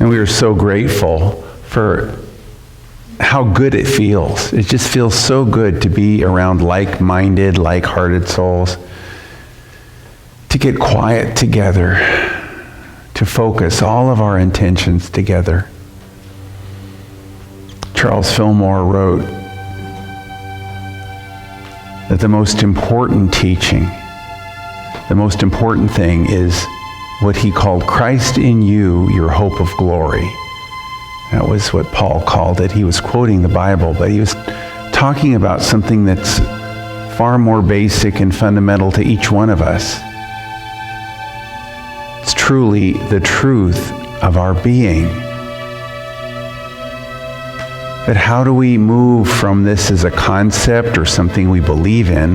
And we are so grateful for how good it feels. It just feels so good to be around like-minded, like-hearted souls, to get quiet together, to focus all of our intentions together. Charles Fillmore wrote that the most important teaching, the most important thing is what he called Christ in you, your hope of glory. That was what Paul called it. He was quoting the Bible, but he was talking about something that's far more basic and fundamental to each one of us. It's truly the truth of our being. But how do we move from this as a concept or something we believe in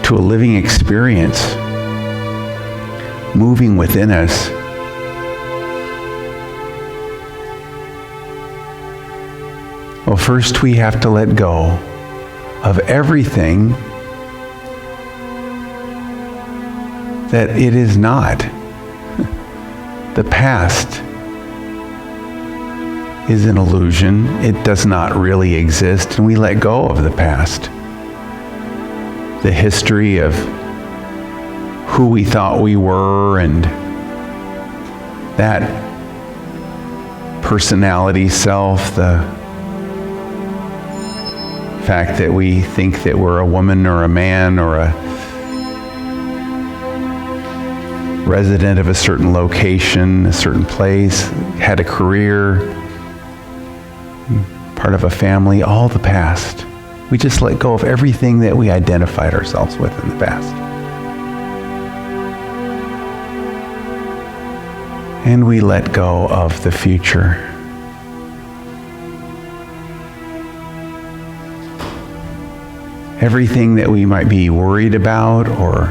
to a living experience moving within us? Well, first we have to let go of everything that it is not. The past is an illusion. It does not really exist, and we let go of the past. The history of who we thought we were and that personality self, the fact that we think that we're a woman or a man or a resident of a certain location, a certain place, had a career, part of a family, all the past. We just let go of everything that we identified ourselves with in the past. And we let go of the future. Everything that we might be worried about, or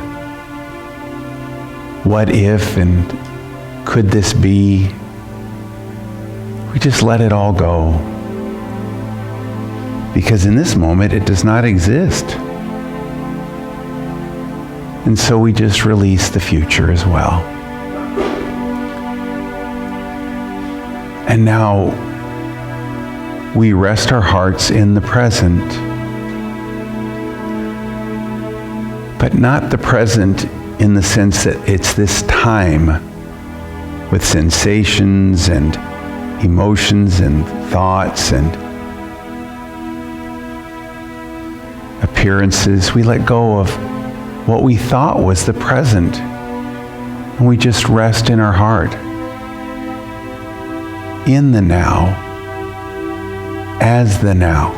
what if and could this be, we just let it all go. Because in this moment, it does not exist. And so we just release the future as well. And now we rest our hearts in the present. But not the present in the sense that it's this time with sensations and emotions and thoughts and appearances. We let go of what we thought was the present, and we just rest in our heart, in the now, as the now.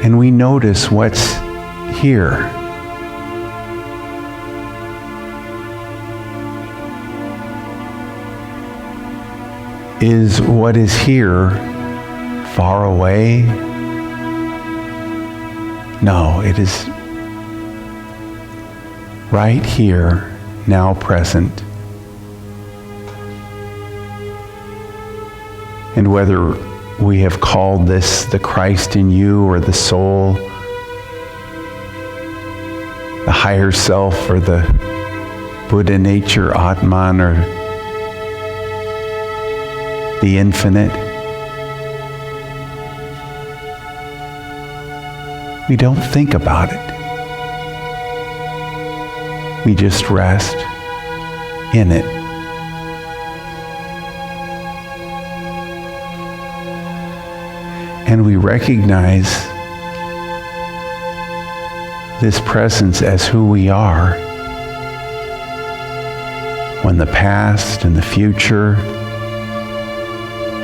And we notice what's here. Is what is here far away? No, it is right here, now present. And whether we have called this the Christ in you or the soul, the higher self or the Buddha nature, Atman, or the infinite, we don't think about it. We just rest in it. And we recognize this presence as who we are when the past and the future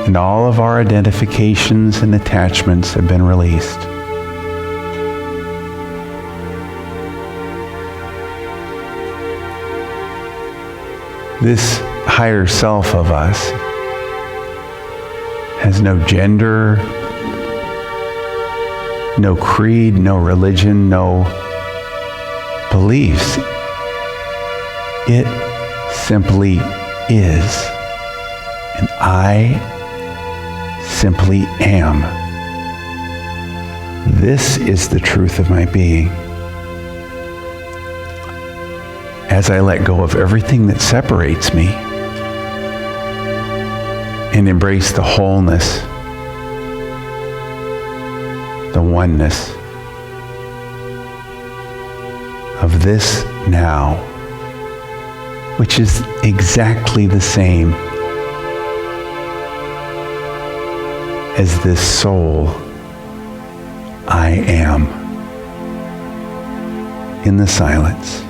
and all of our identifications and attachments have been released. This higher self of us has no gender, no creed, no religion, no beliefs. It simply is. And I simply am. This is the truth of my being. as I let go of everything that separates me and embrace the wholeness, the oneness of this now, which is exactly the same as this soul I am in the silence.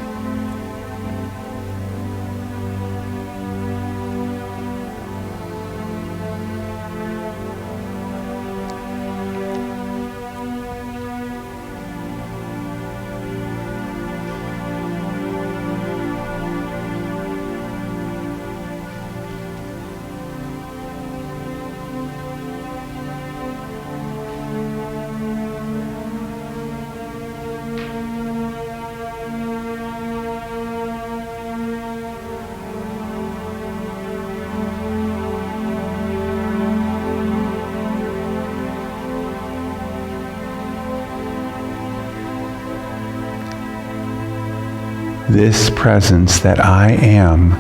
This presence that I am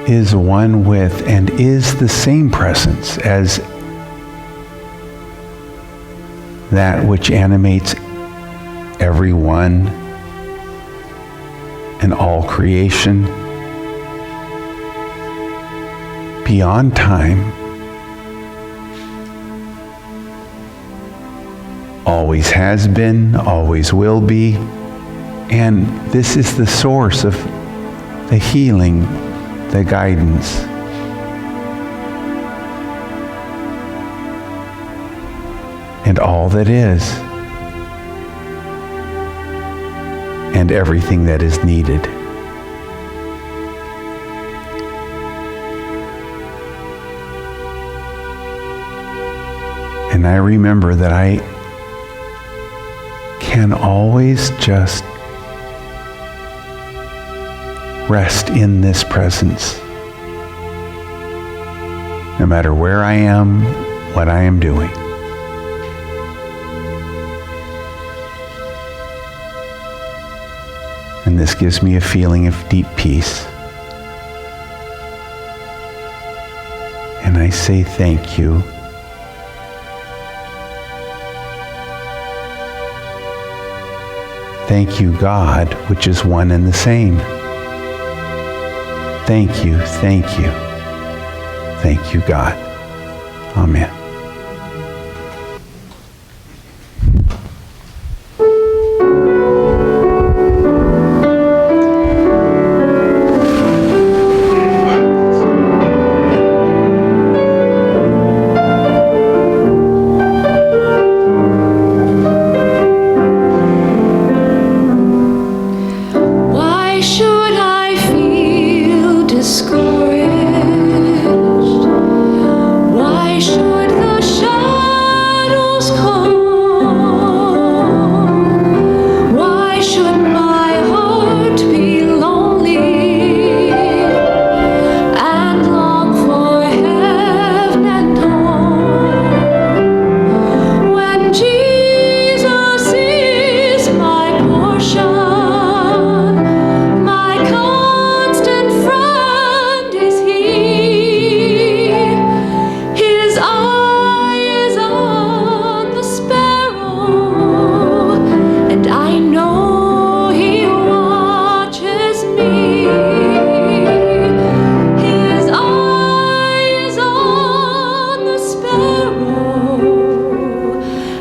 is one with and is the same presence as that which animates everyone and all creation beyond time. Always has been, always will be, and this is the source of the healing, the guidance. And all that is, and everything that is needed. And I remember that I can always just rest in this presence, no matter where I am, what I am doing. And this gives me a feeling of deep peace. And I say thank you. Thank you, God, which is one and the same. Thank you, thank you, thank you, God. Amen.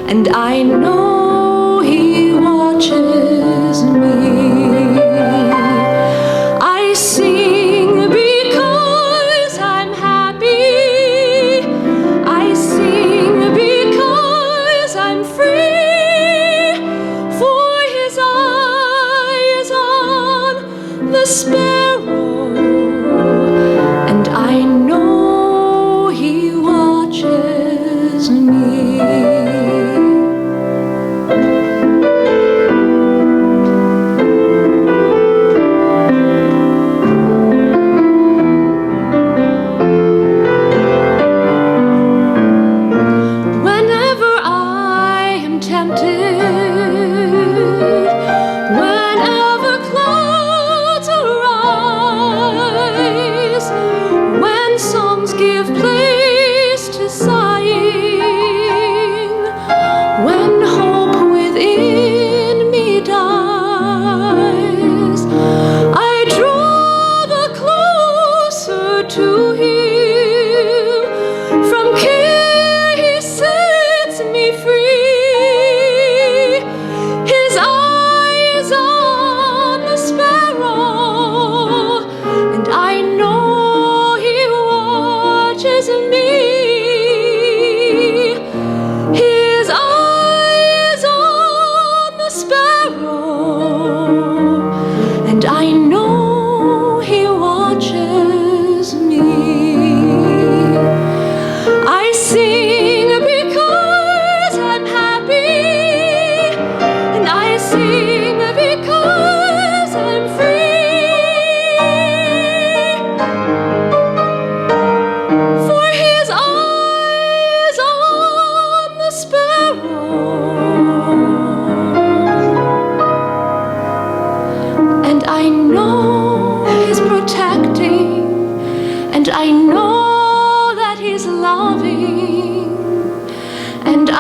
And I know He watches me. I sing because I'm happy. I sing because I'm free. For His eye is on the sparrow, and I know He watches me.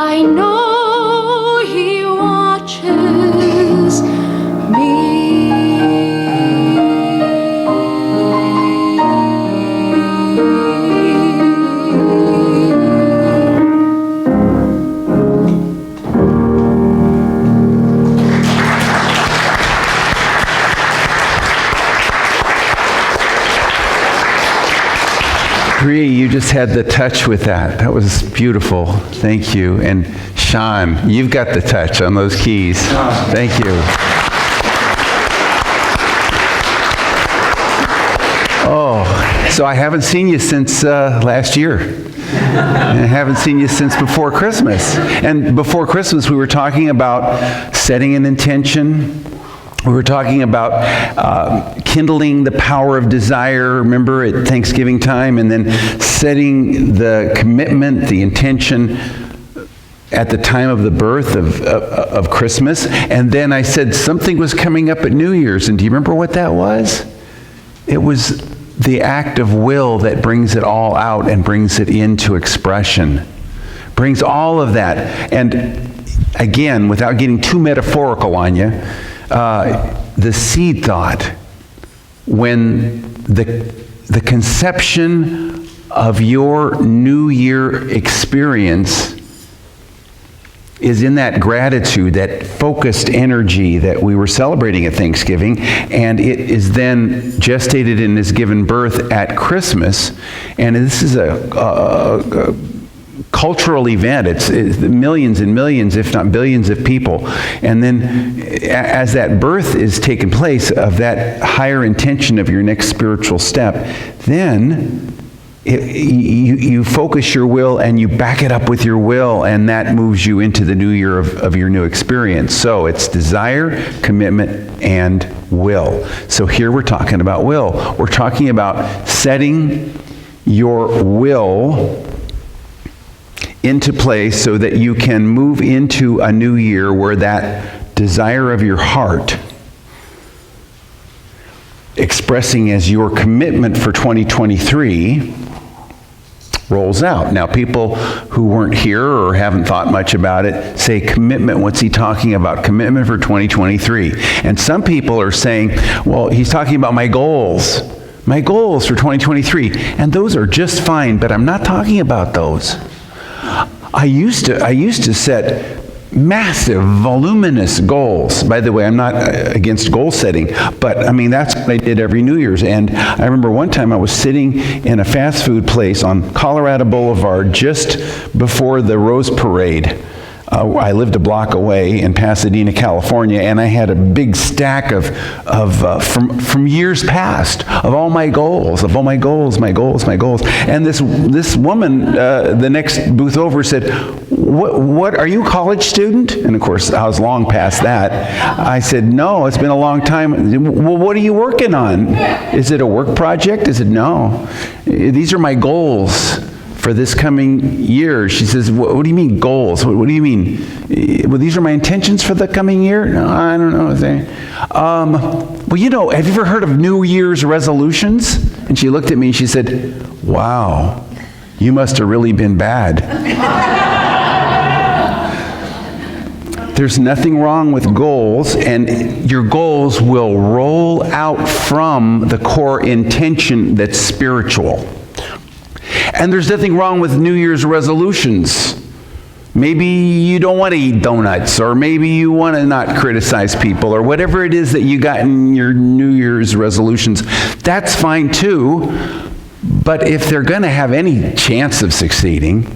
I know He watches me. Bree, you just had the touch with that. That was beautiful. Thank you. And Sean, you've got the touch on those keys. Thank you. Oh, so I haven't seen you since last year. I haven't seen you since before Christmas. And before Christmas, we were talking about setting an intention. We were talking about kindling the power of desire, remember, at Thanksgiving time, and then setting the commitment, the intention at the time of the birth of Christmas. And then I said something was coming up at New Year's, and do you remember what that was? It was the act of will that brings it all out and brings it into expression. Brings all of that. And again, without getting too metaphorical on you, the seed thought, when the conception of your New Year experience is in that gratitude, that focused energy that we were celebrating at Thanksgiving, and it is then gestated and is given birth at Christmas. And this is a cultural event. It's millions and millions, if not billions of people. And then as that birth is taking place of that higher intention of your next spiritual step, then you focus your will and you back it up with your will, and that moves you into the new year of your new experience. So it's desire, commitment, and will. So here we're talking about will. We're talking about setting your will into place so that you can move into a new year where that desire of your heart, expressing as your commitment for 2023, rolls out. Now, people who weren't here or haven't thought much about it say, commitment, what's he talking about? Commitment for 2023. And some people are saying, well, he's talking about my goals for 2023. And those are just fine, but I'm not talking about those. I used to set massive, voluminous goals. By the way, I'm not against goal setting, but I mean, that's what I did every New Year's. And I remember one time I was sitting in a fast food place on Colorado Boulevard just before the Rose Parade. I lived a block away in Pasadena, California, and I had a big stack from years past of all my goals, my goals. And this woman, the next booth over, said, "What are you, a college student?" And of course, I was long past that. I said, "No, it's been a long time." "Well, what are you working on? Is it a work project?" I said, "No, these are my goals for this coming year." She says, what do you mean goals? What do you mean? Well, these are my intentions for the coming year? No, I don't know. Well, you know, have you ever heard of New Year's resolutions? And she looked at me and she said, "Wow, you must have really been bad." There's nothing wrong with goals, and your goals will roll out from the core intention that's spiritual. And there's nothing wrong with New Year's resolutions. Maybe you don't want to eat donuts, or maybe you want to not criticize people, or whatever it is that you got in your New Year's resolutions. That's fine too, but if they're going to have any chance of succeeding,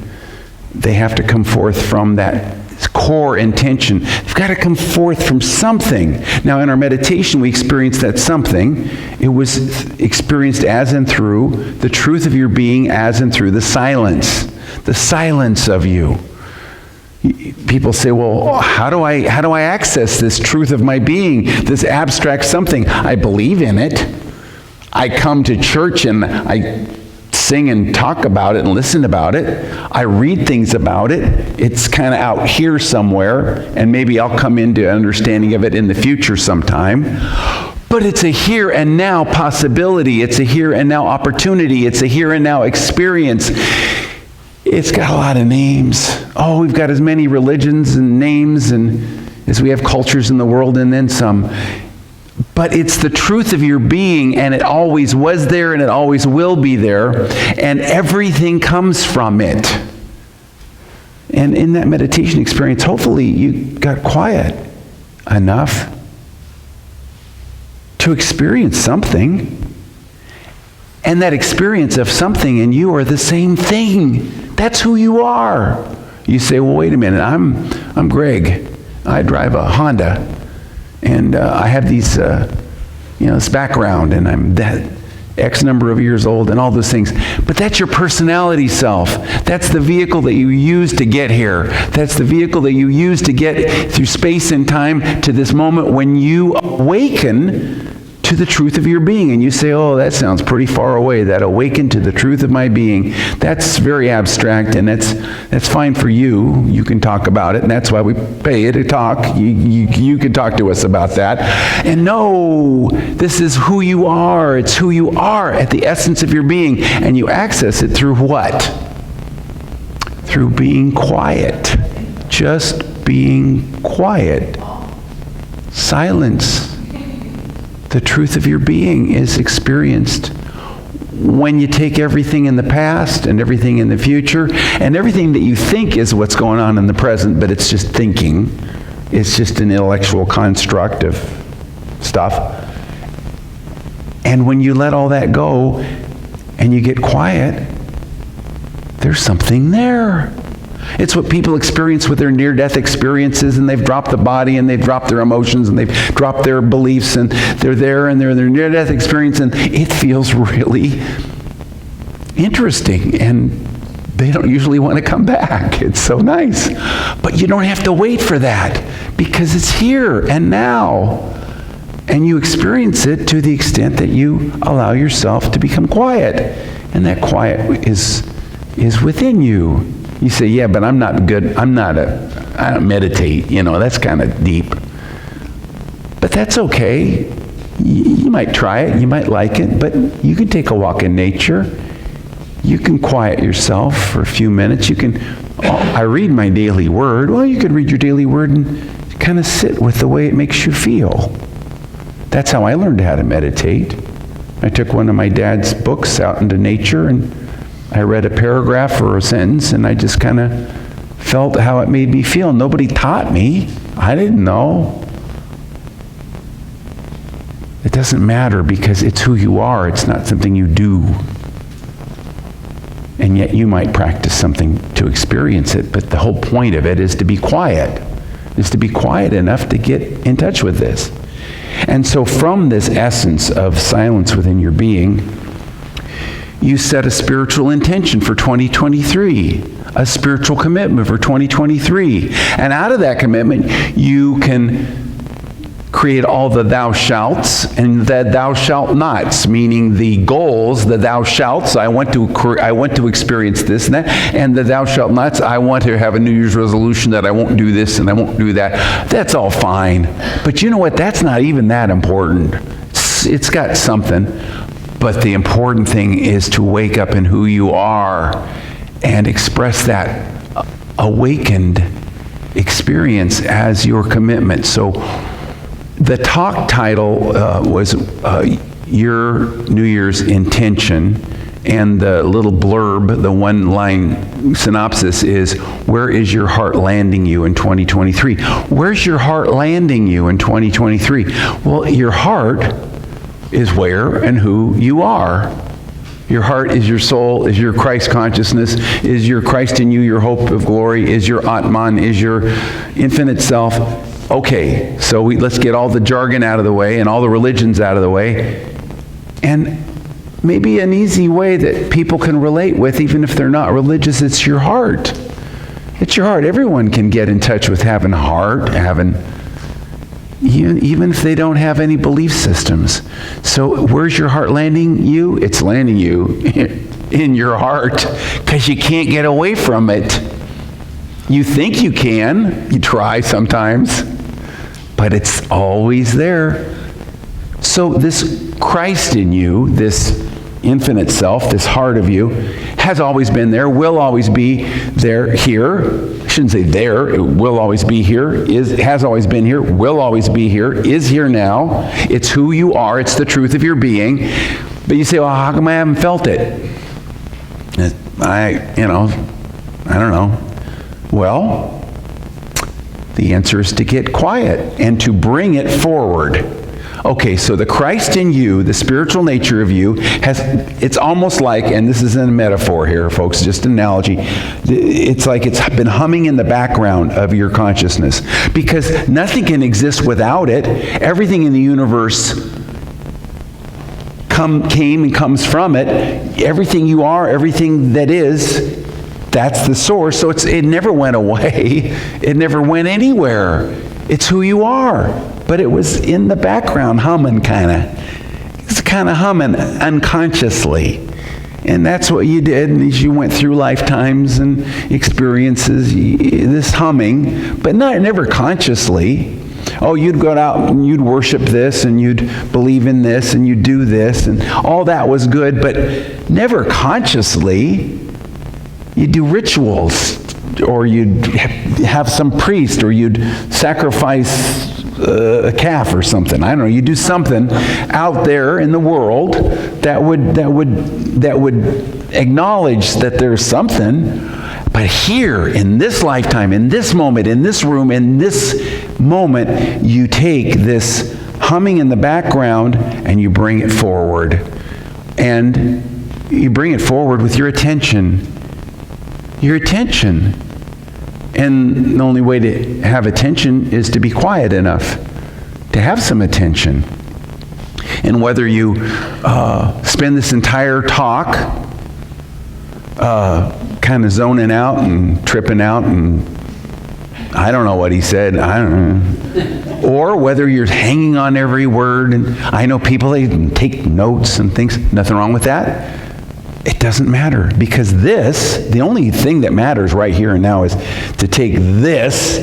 they have to come forth from that core intention. You've got to come forth from something. Now, in our meditation, we experienced that something. It was experienced as and through the truth of your being, as and through the silence of you. People say, well, how do I access this truth of my being, this abstract something? I believe in it. I come to church and I sing and talk about it and listen about it. I read things about it. It's kind of out here somewhere, and maybe I'll come into understanding of it in the future sometime. But it's a here and now possibility. It's a here and now opportunity. It's a here and now experience. It's got a lot of names. Oh, we've got as many religions and names as we have cultures in the world, and then some. But it's the truth of your being, and it always was there, and it always will be there, and everything comes from it. And in that meditation experience, hopefully you got quiet enough to experience something. And that experience of something and you are the same thing. That's who you are. You say, well, wait a minute, I'm Greg. I drive a Honda, and I have these, this background, and I'm that X number of years old, and all those things. But that's your personality self. That's the vehicle that you use to get here. That's the vehicle that you use to get through space and time to this moment when you awaken to the truth of your being. And you say, oh, that sounds pretty far away, that awaken to the truth of my being. That's very abstract, and that's fine for you. You can talk about it, and that's why we pay you to talk. You can talk to us about that. And no, this is who you are. It's who you are at the essence of your being. And you access it through what? Through being quiet. Just being quiet. Silence. The truth of your being is experienced when you take everything in the past and everything in the future and everything that you think is what's going on in the present, but it's just thinking. It's just an intellectual construct of stuff. And when you let all that go and you get quiet, there's something there. It's what people experience with their near-death experiences, and they've dropped the body, and they've dropped their emotions, and they've dropped their beliefs, and they're there, and they're in their near-death experience, and it feels really interesting, and they don't usually want to come back. It's so nice. But you don't have to wait for that, because it's here and now, and you experience it to the extent that you allow yourself to become quiet, and that quiet is within you. You say, yeah, but I'm not good. I don't meditate. That's kind of deep. But that's okay. You might try it. You might like it. But you can take a walk in nature. You can quiet yourself for a few minutes. I read my daily word. Well, you could read your daily word and kind of sit with the way it makes you feel. That's how I learned how to meditate. I took one of my dad's books out into nature, and I read a paragraph or a sentence, and I just kind of felt how it made me feel. Nobody taught me. I didn't know. It doesn't matter, because it's who you are. It's not something you do. And yet you might practice something to experience it, but the whole point of it is to be quiet. Is to be quiet enough to get in touch with this. And so from this essence of silence within your being, you set a spiritual intention for 2023, a spiritual commitment for 2023. And out of that commitment, you can create all the thou shalts and the thou shalt nots, meaning the goals, the thou shalts, I want to experience this and that, and the thou shalt nots, I want to have a New Year's resolution that I won't do this and I won't do that. That's all fine. But you know what? That's not even that important. It's got something. But the important thing is to wake up in who you are and express that awakened experience as your commitment. So the talk title was Your New Year's Intention, and the little blurb, the one-line synopsis is, where is your heart landing you in 2023? Where's your heart landing you in 2023? Well, your heart is where and who you are. Your heart is your soul, is your Christ consciousness, is your Christ in you, your hope of glory, is your Atman, is your infinite self. Okay, so let's get all the jargon out of the way and all the religions out of the way. And maybe an easy way that people can relate with, even if they're not religious, it's your heart. It's your heart. Everyone can get in touch with having a heart, even if they don't have any belief systems. So where's your heart landing you? It's landing you in your heart, because you can't get away from it. You think you can. You try sometimes. But it's always there. So this Christ in you, this infinite self, this heart of you, has always been there, will always be there, here. I shouldn't say there, it will always be here, has always been here, will always be here, is here now. It's who you are, it's the truth of your being. But you say, well, how come I haven't felt it? I don't know. Well, the answer is to get quiet and to bring it forward. Okay, so the Christ in you, the spiritual nature of you, it's almost like, and this is a metaphor here, folks, just an analogy, it's like it's been humming in the background of your consciousness, because nothing can exist without it. Everything in the universe came and comes from it. Everything you are, everything that is, that's the source. So it never went away. It never went anywhere. It's who you are. But it was in the background humming kind of. It's kind of humming unconsciously. And that's what you did as you went through lifetimes and experiences, this humming, but never consciously. Oh, you'd go out and you'd worship this and you'd believe in this and you'd do this and all that was good, but never consciously. You'd do rituals, or you'd have some priest, or you'd sacrifice a calf or something. I don't know. You do something out there in the world that would acknowledge that there's something. But here, in this lifetime, in this moment, in this room, in this moment, you take this humming in the background and you bring it forward. And you bring it forward with your attention. Your attention. And the only way to have attention is to be quiet enough to have some attention. And whether you spend this entire talk kind of zoning out and tripping out and I don't know what he said, I don't know. Or whether you're hanging on every word, and I know people, they take notes and things, nothing wrong with that. It doesn't matter, because the only thing that matters right here and now is to take this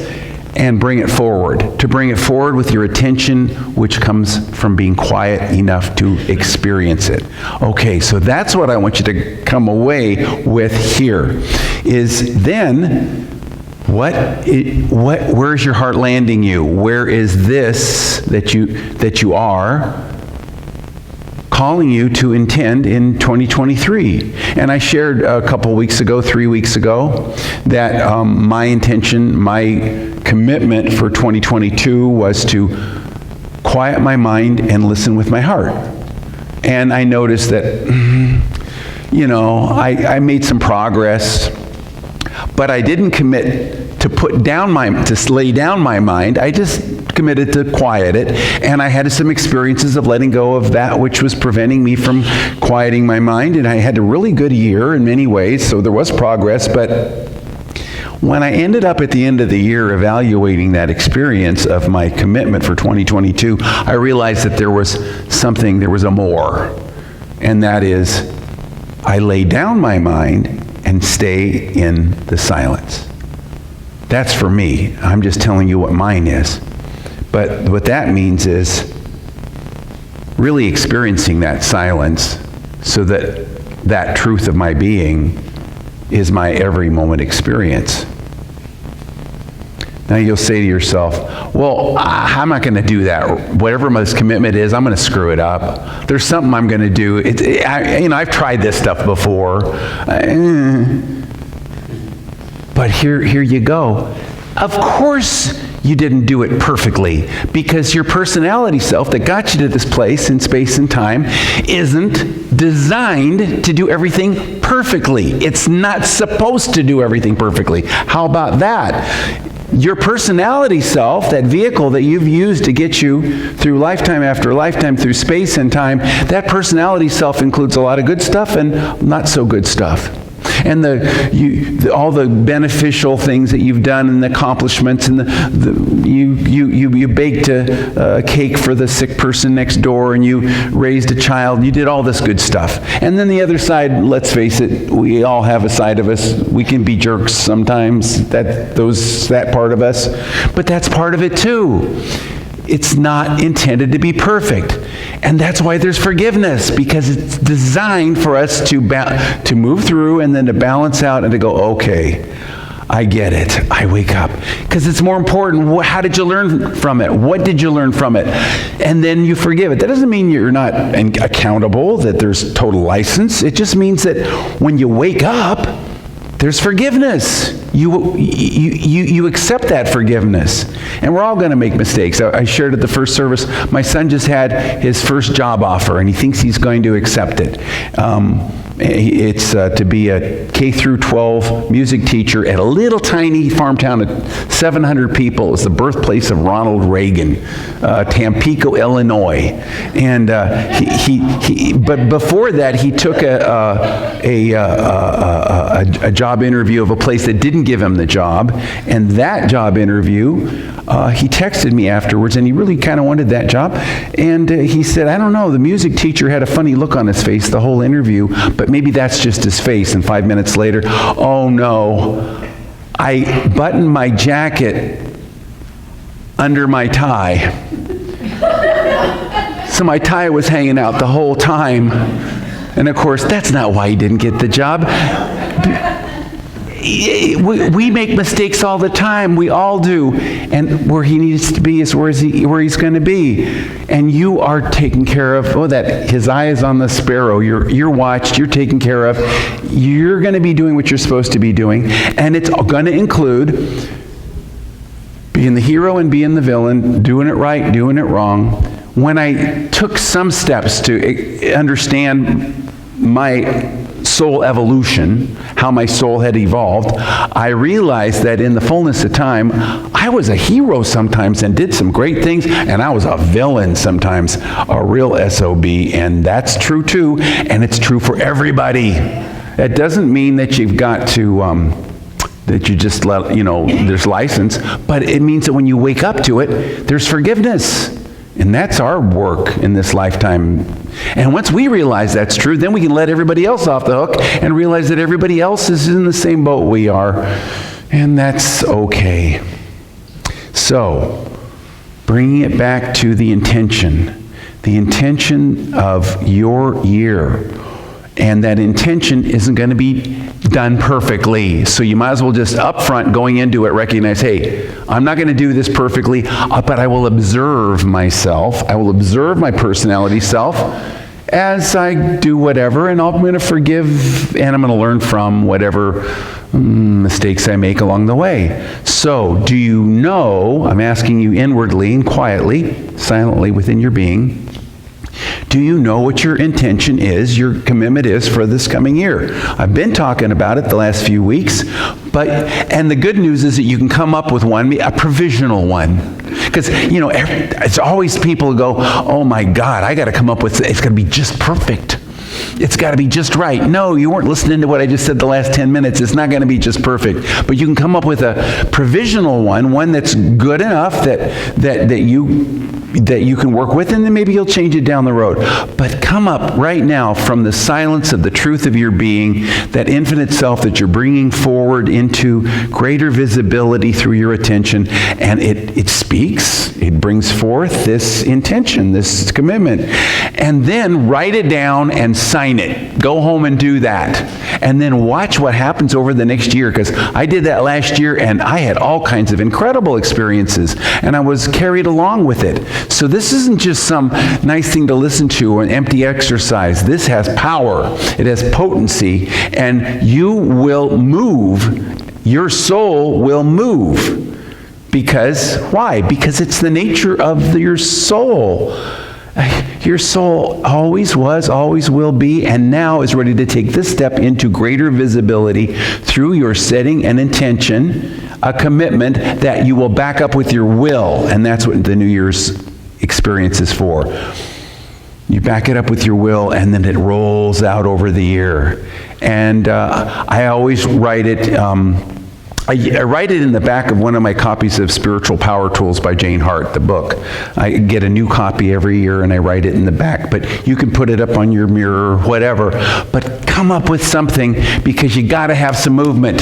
and bring it forward. To bring it forward with your attention, which comes from being quiet enough to experience it. Okay, so that's what I want you to come away with here, is then where's your heart landing you? Where is this that you are calling you to intend in 2023. And I shared a couple weeks ago, 3 weeks ago, that my intention, my commitment for 2022 was to quiet my mind and listen with my heart. And I noticed that, I made some progress, but I didn't commit to lay down my mind. I just committed to quiet it, and I had some experiences of letting go of that which was preventing me from quieting my mind, and I had a really good year in many ways, so there was progress. But when I ended up at the end of the year evaluating that experience of my commitment for 2022, I realized that there was a more, and that is, I lay down my mind and stay in the silence. That's for me. I'm just telling you what mine is. But what that means is really experiencing that silence so that truth of my being is my every moment experience. Now you'll say to yourself, well, I'm not going to do that. Whatever my commitment is, I'm going to screw it up. There's something I'm going to do. I've tried this stuff before. But here you go. Of course you didn't do it perfectly, because your personality self that got you to this place in space and time isn't designed to do everything perfectly. It's not supposed to do everything perfectly. How about that? Your personality self, that vehicle that you've used to get you through lifetime after lifetime, through space and time, that personality self includes a lot of good stuff and not so good stuff. And all the beneficial things that you've done and the accomplishments, and you baked a cake for the sick person next door, and you raised a child, you did all this good stuff. And then the other side, let's face it, we all have a side of us. We can be jerks sometimes, that part of us. But that's part of it too. it's not intended to be perfect. And that's why there's forgiveness, because it's designed for us to move through and then to balance out and to go, okay, I get it. I wake up. Because it's more important, how did you learn from it? What did you learn from it? And then you forgive it. That doesn't mean you're not accountable, that there's total license. It just means that when you wake up, there's forgiveness. You accept that forgiveness. And we're all going to make mistakes. I shared at the first service, my son just had his first job offer, and he thinks he's going to accept it. It's to be a K through 12 music teacher at a little tiny farm town of 700 people. It's the birthplace of Ronald Reagan, Tampico, Illinois. And but before that, he took a job interview of a place that didn't give him the job. And that job interview, he texted me afterwards, and he really kind of wanted that job. And he said, I don't know, the music teacher had a funny look on his face the whole interview, but maybe that's just his face. And 5 minutes later, oh no, I buttoned my jacket under my tie. So my tie was hanging out the whole time. And of course, that's not why he didn't get the job. We make mistakes all the time. We all do. And where he needs to be is where he's going to be. And you are taken care of. Oh, that his eye is on the sparrow. You're watched. You're taken care of. You're going to be doing what you're supposed to be doing. And it's going to include being the hero and being the villain, doing it right, doing it wrong. When I took some steps to understand my soul evolution, how my soul had evolved, I realized that in the fullness of time, I was a hero sometimes and did some great things, and I was a villain sometimes, a real SOB, and that's true too, and it's true for everybody. It doesn't mean that you've got to, that you just let, there's license, but it means that when you wake up to it, there's forgiveness. And that's our work in this lifetime. And once we realize that's true, then we can let everybody else off the hook and realize that everybody else is in the same boat we are. And that's okay. So, bringing it back to the intention of your year. And that intention isn't going to be done perfectly. So you might as well just up front going into it recognize, hey, I'm not going to do this perfectly, but I will observe myself. I will observe my personality self as I do whatever, and I'm going to forgive, and I'm going to learn from whatever mistakes I make along the way. So do you know, I'm asking you inwardly and quietly, silently within your being, do you know what your intention is, your commitment is for this coming year? I've been talking about it the last few weeks, and the good news is that you can come up with one, a provisional one. Because, it's always people who go, oh my God, I got to come up with, it's got to be just perfect. It's got to be just right. No, you weren't listening to what I just said the last 10 minutes. It's not going to be just perfect. But you can come up with a provisional one that's good enough that you can work with, and then maybe you'll change it down the road. But come up right now from the silence of the truth of your being, that infinite self that you're bringing forward into greater visibility through your attention, and it speaks, it brings forth this intention, this commitment. And then write it down and sign it. Go home and do that. And then watch what happens over the next year, because I did that last year, and I had all kinds of incredible experiences, and I was carried along with it. So this isn't just some nice thing to listen to or an empty exercise. This has power. It has potency, and you will move. Your soul will move. Because, why? Because it's the nature of your soul. Your soul always was, always will be, and now is ready to take this step into greater visibility through your setting an intention, a commitment that you will back up with your will, and that's what the New Year's experience is for. You back it up with your will, and then it rolls out over the year. And I always write it, I write it in the back of one of my copies of Spiritual Power Tools by Jane Hart, the book. I get a new copy every year, and I write it in the back. But you can put it up on your mirror, whatever. But come up with something, because you got to have some movement.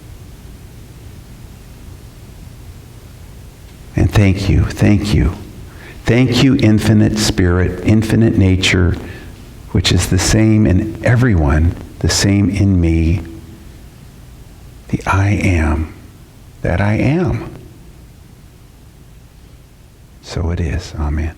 Thank you, thank you. Thank you, infinite spirit, infinite nature, which is the same in everyone, the same in me. The I am, that I am. So it is. Amen.